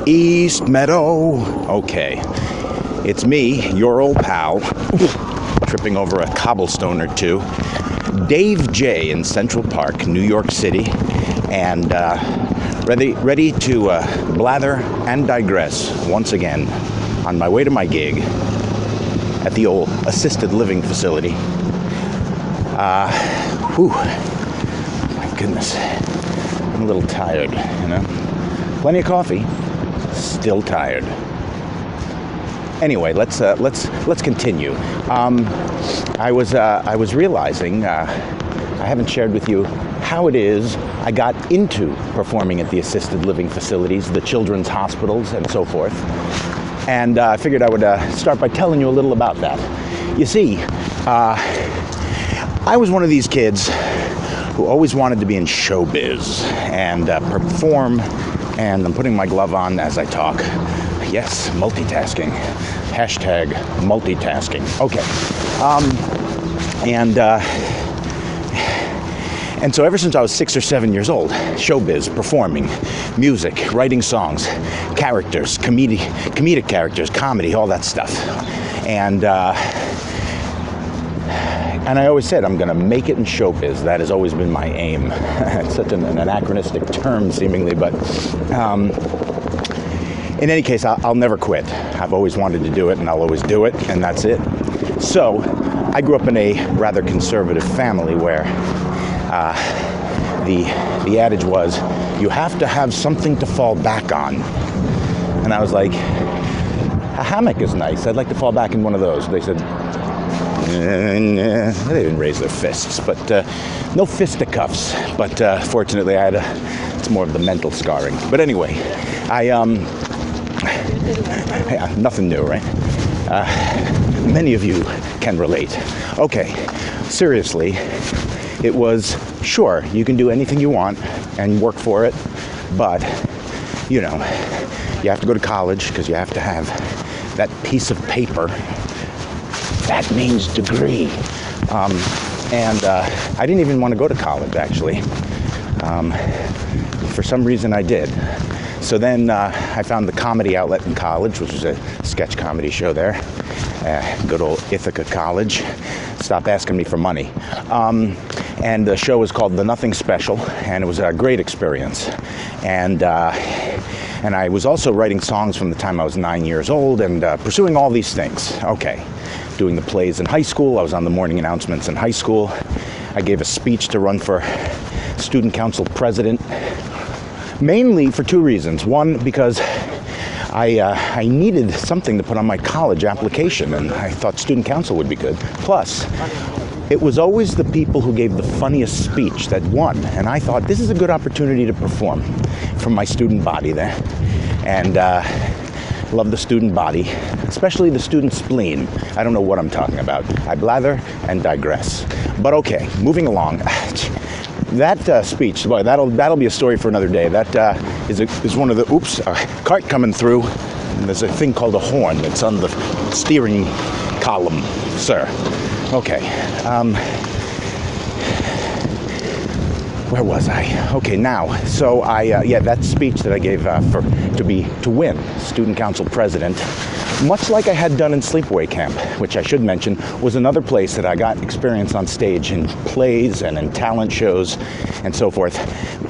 East Meadow. Okay, it's me, your old pal, tripping over a cobblestone or two, Dave J. in Central Park, New York City, and ready to blather and digress once again on my way to my gig at the old assisted living facility. My goodness, I'm a little tired, you know. Plenty of coffee, still tired. Anyway, let's continue. I was realizing I haven't shared with you how it is I got into performing at the assisted living facilities, the children's hospitals, and so forth. And I figured I would start by telling you a little about that. You see, I was one of these kids who always wanted to be in showbiz and perform, and I'm putting my glove on as I talk. Yes, multitasking. Hashtag multitasking. Okay. And so ever since I was 6 or 7 years old, showbiz, performing, music, writing songs, characters, comedic characters, comedy, all that stuff. And I always said I'm going to make it in showbiz. That has always been my aim. It's such an anachronistic term, seemingly, but in any case, I'll never quit. I've always wanted to do it, and I'll always do it, and that's it. So I grew up in a rather conservative family where the adage was, you have to have something to fall back on. And I was like, a hammock is nice. I'd like to fall back in one of those. They said, nah. They didn't raise their fists, but no fisticuffs. But fortunately, it's more of the mental scarring. But anyway, yeah, nothing new, right? Many of you can relate. Okay, seriously, it was, sure, you can do anything you want and work for it, but, you know, you have to go to college because you have to have that piece of paper. That means degree. And I didn't even want to go to college, actually. For some reason, I did. So then I found the comedy outlet in college, which was a sketch comedy show there. Good old Ithaca College. Stop asking me for money. And the show was called The Nothing Special, and it was a great experience. And I was also writing songs from the time I was 9 years old and pursuing all these things. Okay, doing the plays in high school. I was on the morning announcements in high school. I gave a speech to run for student council president, mainly for two reasons. One, because I needed something to put on my college application, and I thought student council would be good. Plus, it was always the people who gave the funniest speech that won, and I thought this is a good opportunity to perform from my student body there. And love the student body, especially the student spleen. I don't know what I'm talking about. I blather and digress. But okay, moving along. That speech, boy, that'll be a story for another day. That is one of the, cart coming through, and there's a thing called a horn that's on the steering column, sir. Okay, where was I? Okay, now, so that speech that I gave to win student council president, much like I had done in sleepaway camp, which I should mention, was another place that I got experience on stage in plays and in talent shows and so forth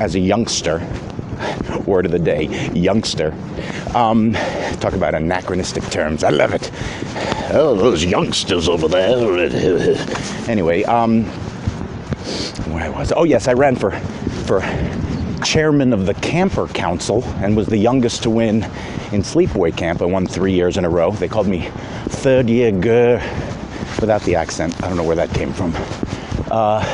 as a youngster. Word of the day, youngster. Talk about anachronistic terms. I love it. Oh, those youngsters over there. Anyway, where was I? Oh, yes, I ran for chairman of the camper council and was the youngest to win in sleepaway camp. I won 3 years in a row. They called me third year girl without the accent. I don't know where that came from. I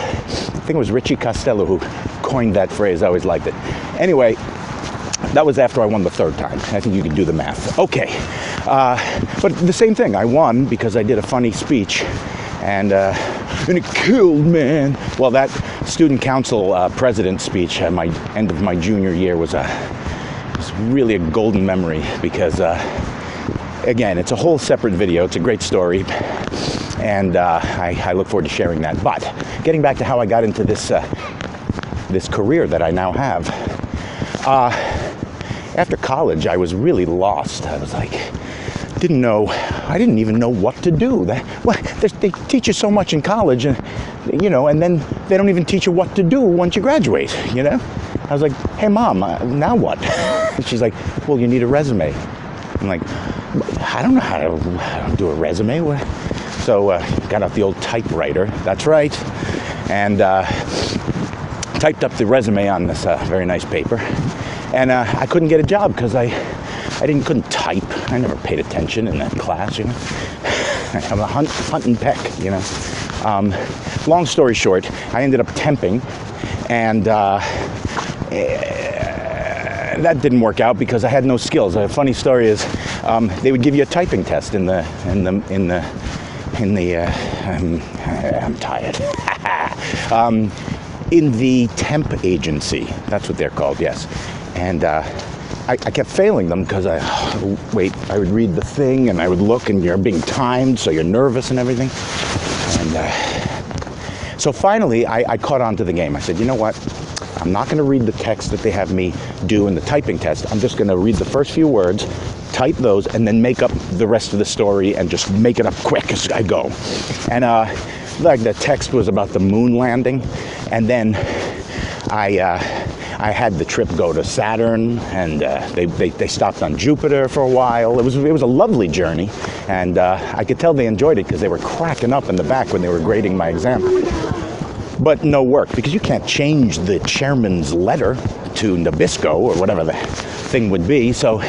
think it was Richie Costello who coined that phrase. I always liked it. Anyway, that was after I won the third time. I think you can do the math. Okay. But the same thing. I won because I did a funny speech, and it killed, man. Well, that student council president speech at my end of my junior year was really a golden memory because, again, it's a whole separate video. It's a great story, and I look forward to sharing that. But getting back to how I got into this career that I now have, after college, I was really lost. I was like, I didn't even know what to do. They teach you so much in college, and and then they don't even teach you what to do once you graduate. I was like, hey mom, now what? And she's like, well, you need a resume. I'm like, I don't know how to do a resume. So got out the old typewriter. That's right, and typed up the resume on this very nice paper, and I couldn't get a job because I couldn't type. I never paid attention in that class, I'm a hunt and peck, Long story short, I ended up temping, and that didn't work out because I had no skills. A funny story is, they would give you a typing test I'm tired. In the temp agency, that's what they're called, yes. And I kept failing them because I would read the thing and I would look and you're being timed, so you're nervous and everything. And so finally, I caught on to the game. I said, you know what? I'm not going to read the text that they have me do in the typing test. I'm just going to read the first few words, type those, and then make up the rest of the story and just make it up quick as I go. And like the text was about the moon landing, and then I had the trip go to Saturn, and they stopped on Jupiter for a while. It was a lovely journey, and I could tell they enjoyed it because they were cracking up in the back when they were grading my exam. But no work, because you can't change the chairman's letter to Nabisco or whatever the thing would be. So,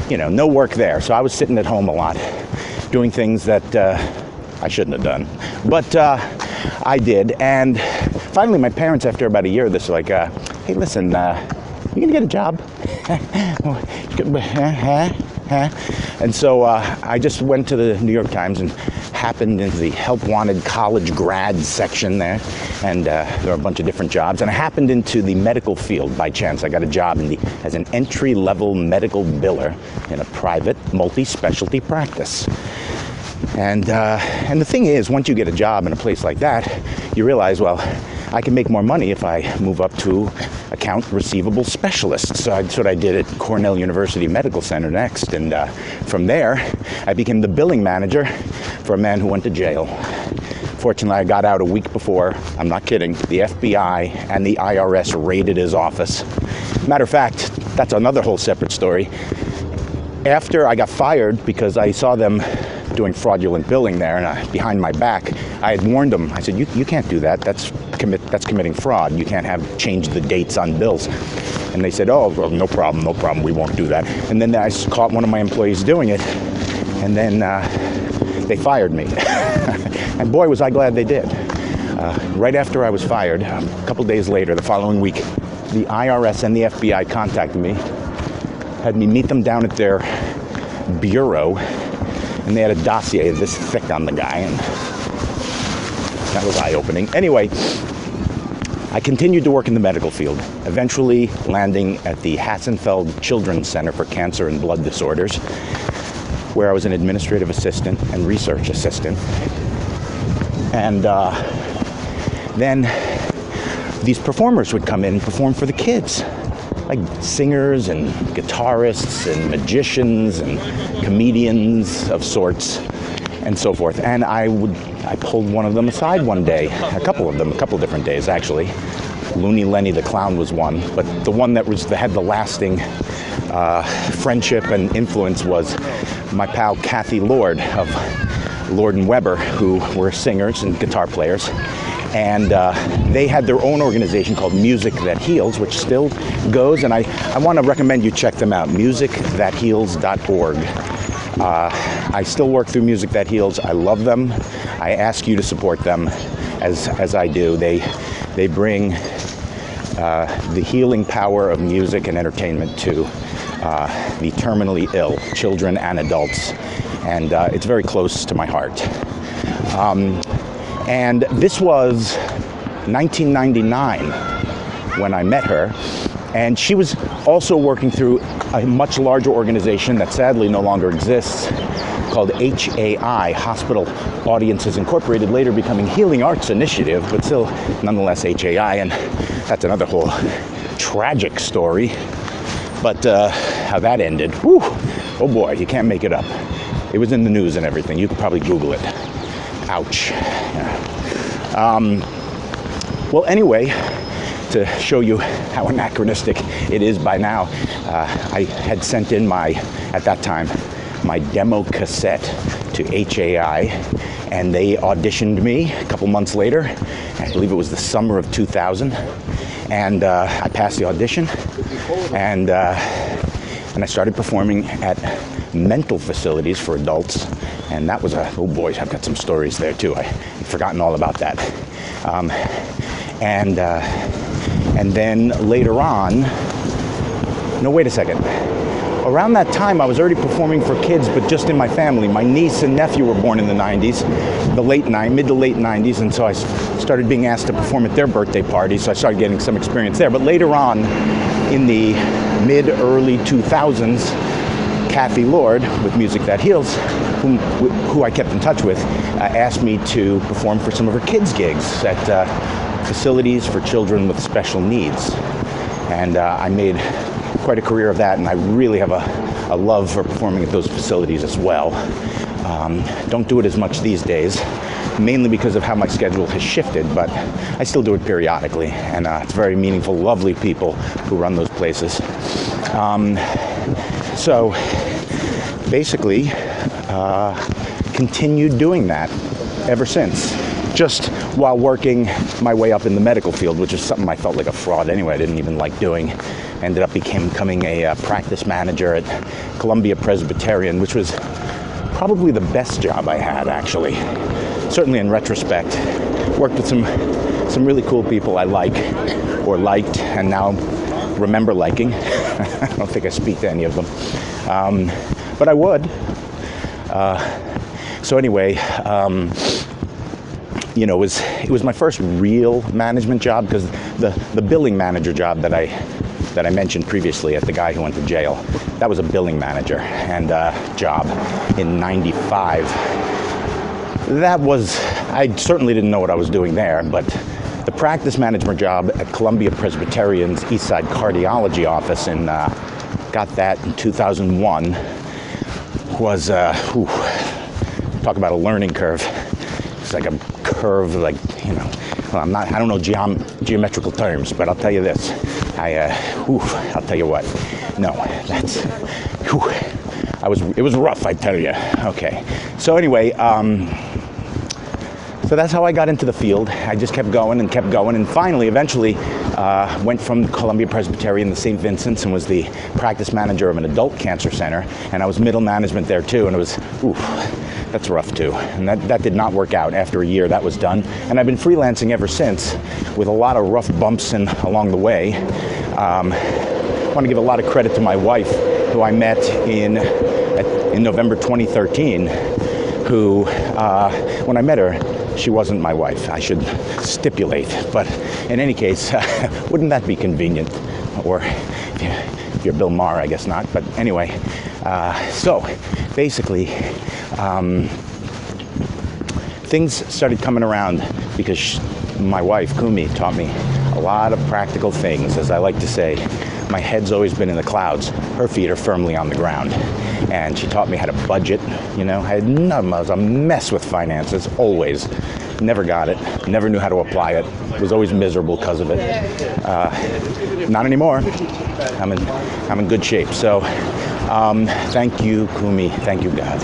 no work there. So I was sitting at home a lot, doing things that I shouldn't have done. But I did. And finally, my parents, after about a year, they're like, hey, listen, you gonna get a job? And so I just went to the New York Times and happened into the help wanted college grad section there, and there were a bunch of different jobs, and I happened into the medical field by chance. I got a job as an entry-level medical biller in a private multi-specialty practice. And the thing is, once you get a job in a place like that, you realize, well, I can make more money if I move up to account receivable specialist. So that's what I did at Cornell University Medical Center next. And from there, I became the billing manager for a man who went to jail. Fortunately, I got out a week before. I'm not kidding. The FBI and the IRS raided his office. Matter of fact, that's another whole separate story. After I got fired because I saw them doing fraudulent billing there, and behind my back, I had warned them. I said, you can't do that. That's committing fraud. You can't change the dates on bills. And they said, oh, well, no problem, we won't do that. And then I caught one of my employees doing it, and then they fired me. And boy, was I glad they did. Right after I was fired, a couple days later, the following week, the IRS and the FBI contacted me, had me meet them down at their bureau, and they had a dossier this thick on the guy, and that was eye-opening. Anyway, I continued to work in the medical field, eventually landing at the Hassenfeld Children's Center for Cancer and Blood Disorders, where I was an administrative assistant and research assistant. And then these performers would come in and perform for the kids, like singers and guitarists and magicians and comedians of sorts and so forth. And I pulled one of them aside one day, a couple of different days actually. Looney Lenny the Clown was one, but the one that had the lasting friendship and influence was my pal Kathy Lord of Lord and Weber, who were singers and guitar players. And they had their own organization called Music That Heals, which still goes, and I want to recommend you check them out, musicthatheals.org. I still work through Music That Heals. I love them. I ask you to support them as I do. They bring the healing power of music and entertainment to the terminally ill, children and adults, and it's very close to my heart. And this was 1999 when I met her, and she was also working through a much larger organization that sadly no longer exists, called HAI, Hospital Audiences Incorporated, later becoming Healing Arts Initiative, but still nonetheless HAI, and that's another whole tragic story. But how that ended. Whew. Oh boy, you can't make it up. It was in the news and everything. You could probably Google it. Ouch. Yeah. Well, anyway, to show you how anachronistic it is by now, I had sent in at that time, my demo cassette to HAI, and they auditioned me a couple months later. I believe it was the summer of 2000, and I passed the audition, and I started performing at mental facilities for adults, and that was oh boy, I've got some stories there too. I'd forgotten all about that. And then later on, no, wait a second. Around that time, I was already performing for kids, but just in my family. My niece and nephew were born in the 90s, mid to late 90s, and so I started being asked to perform at their birthday parties, so I started getting some experience there. But later on, in the mid-early 2000s, Kathy Lord, with Music That Heals, who I kept in touch with, asked me to perform for some of her kids' gigs at facilities for children with special needs. And I made quite a career of that, and I really have a love for performing at those facilities as well. Don't do it as much these days, mainly because of how my schedule has shifted, but I still do it periodically, and it's very meaningful, lovely people who run those places. So basically, continued doing that ever since, just while working my way up in the medical field, which is something I felt like a fraud anyway. I didn't even like doing. Ended up becoming a practice manager at Columbia Presbyterian, which was probably the best job I had, actually. Certainly in retrospect. Worked with some really cool people I liked, and now remember liking. I don't think I speak to any of them. But I would. So anyway, it was my first real management job, because the billing manager job that I mentioned previously at the guy who went to jail, that was a billing manager and job in '95. I certainly didn't know what I was doing there, but the practice management job at Columbia Presbyterian's Eastside Cardiology office, got that in 2001, was, talk about a learning curve. It's like a curve, like, I don't know geometrical terms, but I'll tell you this. I'll tell you what. No, it was rough, I tell you. Okay. So anyway, so that's how I got into the field. I just kept going, and finally, eventually, went from Columbia Presbyterian to St. Vincent's and was the practice manager of an adult cancer center, and I was middle management there too, and it was, that's rough too. And that did not work out. After a year, that was done. And I've been freelancing ever since, with a lot of rough bumps along the way. I want to give a lot of credit to my wife, who I met in November 2013, who, when I met her, she wasn't my wife. I should stipulate. But in any case, wouldn't that be convenient? Or if you're Bill Maher, I guess not. But anyway, so basically, things started coming around because my wife, Kumi, taught me a lot of practical things. As I like to say, my head's always been in the clouds. Her feet are firmly on the ground. And she taught me how to budget. I was a mess with finances, always. Never got it. Never knew how to apply it. Was always miserable because of it. Not anymore. I'm in good shape. So, thank you, Kumi. Thank you, God.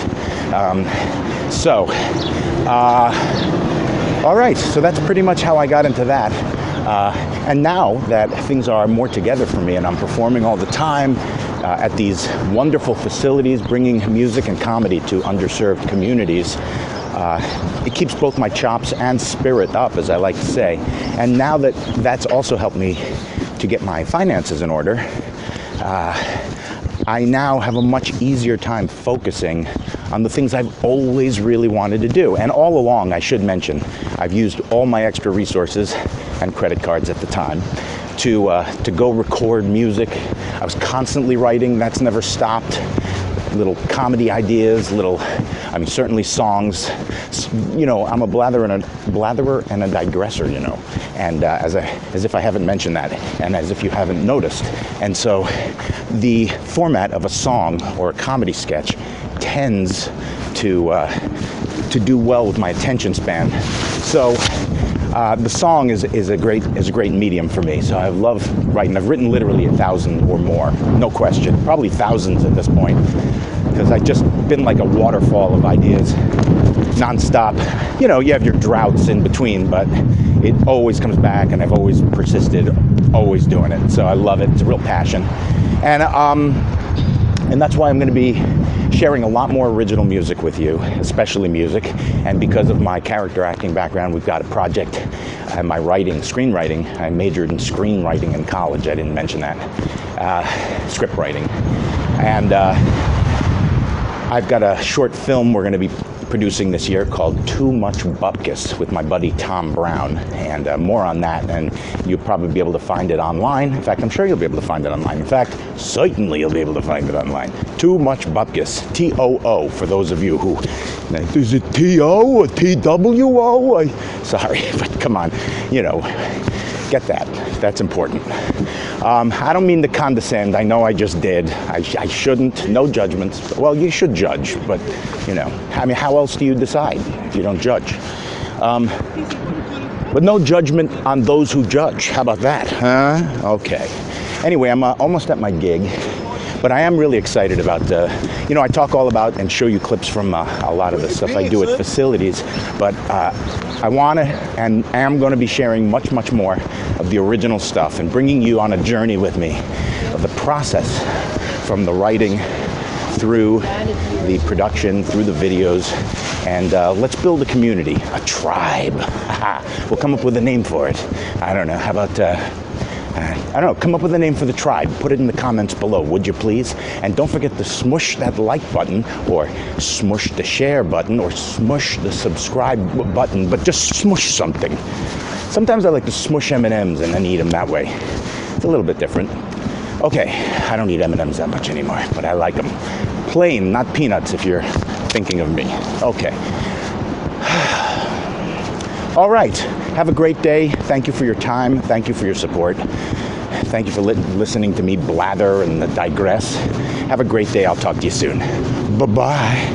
All right. So that's pretty much how I got into that. And now that things are more together for me, and I'm performing all the time at these wonderful facilities, bringing music and comedy to underserved communities, it keeps both my chops and spirit up, as I like to say. And now that that's also helped me to get my finances in order, I now have a much easier time focusing on the things I've always really wanted to do. And all along, I should mention, I've used all my extra resources and credit cards at the time to go record music. I was constantly writing. That's never stopped. little comedy ideas, certainly songs. You know, I'm a blatherer and a digresser, you know, and as if I haven't mentioned that, and as if you haven't noticed. And so the format of a song or a comedy sketch tends to do well with my attention span. So the song is a great medium for me. So I love writing. I've written literally 1,000 or more, no question, probably thousands at this point, because I've just been like a waterfall of ideas, nonstop. You know, you have your droughts in between, but it always comes back, and I've always persisted, always doing it. So I love it. It's a real passion, and that's why I'm going to be sharing a lot more original music with you, especially music. And because of my character acting background, we've got a project and my screenwriting. I majored in screenwriting in college. I didn't mention that. Script writing. And I've got a short film we're going to be producing this year called Too Much Bupkis with my buddy Tom Brown, and more on that, and you'll probably be able to find it online. In fact, I'm sure you'll be able to find it online. In fact, certainly you'll be able to find it online. Too Much Bupkis, T-O-O, for those of you who, is it T-O or T-W-O? Sorry, but come on, you know, get that. That's important. I don't mean to condescend. I know I just did. I shouldn't. No judgments. Well, you should judge, but, you know, I mean, how else do you decide if you don't judge? But no judgment on those who judge. How about that? Huh? Okay. Anyway, I'm almost at my gig, but I am really excited about, you know, I talk all about and show you clips from a lot of the stuff I do at facilities, but I want to and am going to be sharing much, much more of the original stuff and bringing you on a journey with me of the process from the writing through the production, through the videos, and let's build a community, a tribe. We'll come up with a name for it. I don't know, how about, I don't know, come up with a name for the tribe. Put it in the comments below, would you please? And don't forget to smush that like button, or smush the share button, or smush the subscribe button, but just smush something. Sometimes I like to smush M&Ms and then eat them that way. It's a little bit different. Okay, I don't eat M&Ms that much anymore, but I like them. Plain, not peanuts if you're thinking of me. Okay. All right, have a great day. Thank you for your time. Thank you for your support. Thank you for listening to me blather and digress. Have a great day. I'll talk to you soon. Bye-bye.